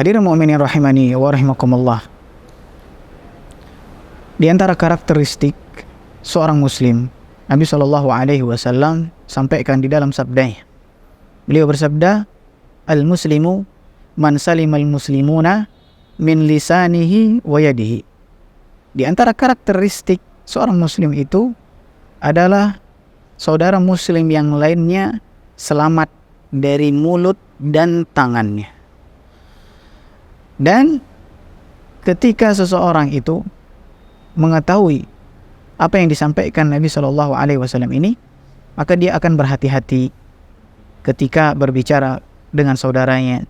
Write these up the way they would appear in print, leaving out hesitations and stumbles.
Hadirin mukminin rahimani wa rahimakumullah. Di antara karakteristik seorang muslim, Nabi SAW sampaikan di dalam sabdanya. Beliau bersabda, "Al-muslimu man salimal muslimuna min lisanihi wa yadihi." Di antara karakteristik seorang muslim itu adalah saudara muslim yang lainnya selamat dari mulut dan tangannya. Dan ketika seseorang itu mengetahui apa yang disampaikan Nabi SAW ini, maka dia akan berhati-hati ketika berbicara dengan saudaranya.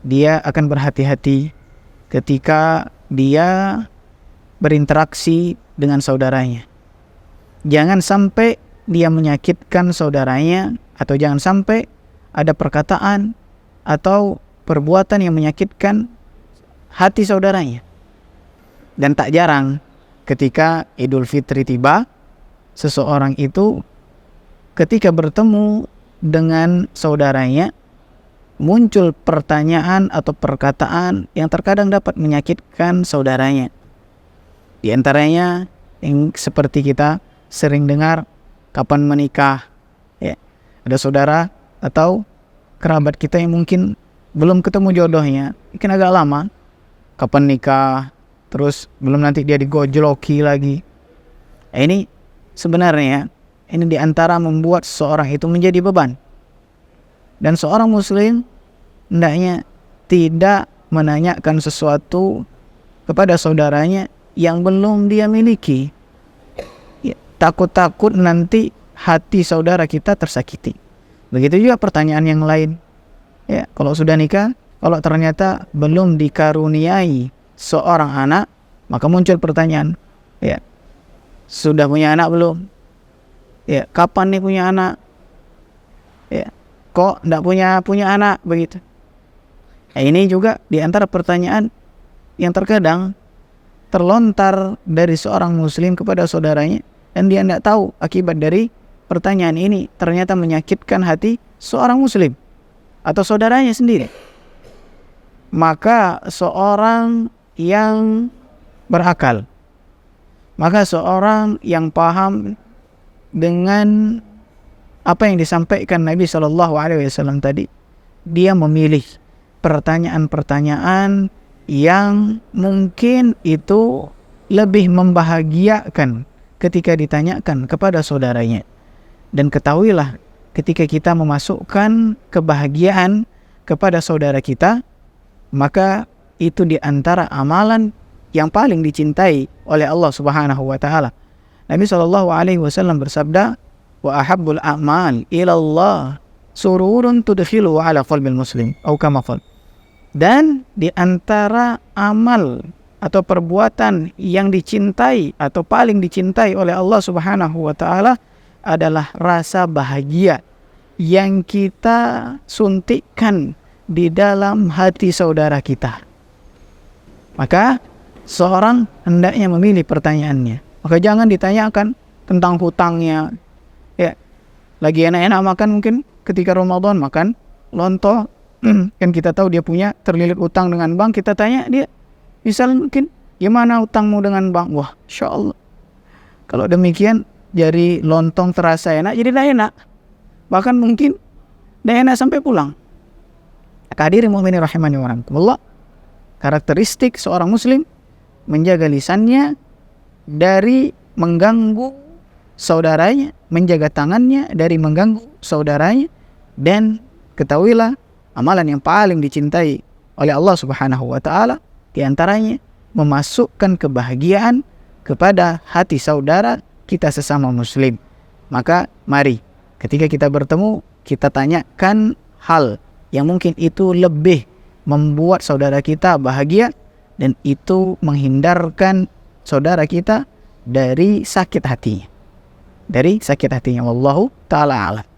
Dia akan berhati-hati ketika dia berinteraksi dengan saudaranya. Jangan sampai dia menyakitkan saudaranya, atau jangan sampai ada perkataan atau perbuatan yang menyakitkan hati saudaranya. Dan tak jarang ketika Idul Fitri tiba, seseorang itu ketika bertemu dengan saudaranya muncul pertanyaan atau perkataan yang terkadang dapat menyakitkan saudaranya. Di antaranya yang seperti kita sering dengar, kapan menikah, ya. Ada saudara atau kerabat kita yang mungkin belum ketemu jodohnya, mungkin agak lama, kapan nikah, terus belum nanti dia digojloki lagi. Ini sebenarnya ini diantara membuat seseorang itu menjadi beban. Dan seorang muslim hendaknya tidak menanyakan sesuatu kepada saudaranya yang belum dia miliki. Ya, takut-takut nanti hati saudara kita tersakiti. Begitu juga pertanyaan yang lain. Ya, kalau sudah nikah, kalau ternyata belum dikaruniai seorang anak, maka muncul pertanyaan, ya, sudah punya anak belum? Ya, kapan nih punya anak? Ya, kok enggak punya anak begitu? Ini juga di antara pertanyaan yang terkadang terlontar dari seorang muslim kepada saudaranya, dan dia tidak tahu akibat dari pertanyaan ini ternyata menyakitkan hati seorang muslim atau saudaranya sendiri. Maka seorang yang berakal, maka seorang yang paham dengan apa yang disampaikan Nabi SAW tadi, dia memilih pertanyaan-pertanyaan yang mungkin itu lebih membahagiakan ketika ditanyakan kepada saudaranya. Dan ketahuilah, ketika kita memasukkan kebahagiaan kepada saudara kita, maka itu di antara amalan yang paling dicintai oleh Allah Subhanahu wa taala. Nabi SAW bersabda, "Wa ahabbul a'mal ila Allah sururun tudkhilu ala qalbil muslim." Atau kama qala. Dan di antara amal atau perbuatan yang dicintai atau paling dicintai oleh Allah Subhanahu wa taala adalah rasa bahagia yang kita suntikkan di dalam hati saudara kita. Maka seorang hendaknya memilih pertanyaannya. Maka jangan ditanyakan tentang hutangnya. Ya, lagi enak-enak makan, mungkin ketika Ramadan makan lontong, kan kita tahu dia punya terlilit utang dengan bank, kita tanya dia, misal mungkin, gimana utangmu dengan bank? Wah, Insya Allah. Kalau demikian, jadi lontong terasa enak, jadi tidak enak. Bahkan mungkin tidak enak sampai pulang. Hadirin mukminin rahimani wa rahimakumullah, karakteristik seorang muslim menjaga lisannya dari mengganggu saudaranya, menjaga tangannya dari mengganggu saudaranya, dan ketahuilah amalan yang paling dicintai oleh Allah Subhanahu wa taala di antaranya memasukkan kebahagiaan kepada hati saudara kita sesama muslim. Maka mari ketika kita bertemu, kita tanyakan hal yang mungkin itu lebih membuat saudara kita bahagia, dan itu menghindarkan saudara kita dari sakit hatinya. Wallahu ta'ala a'lam.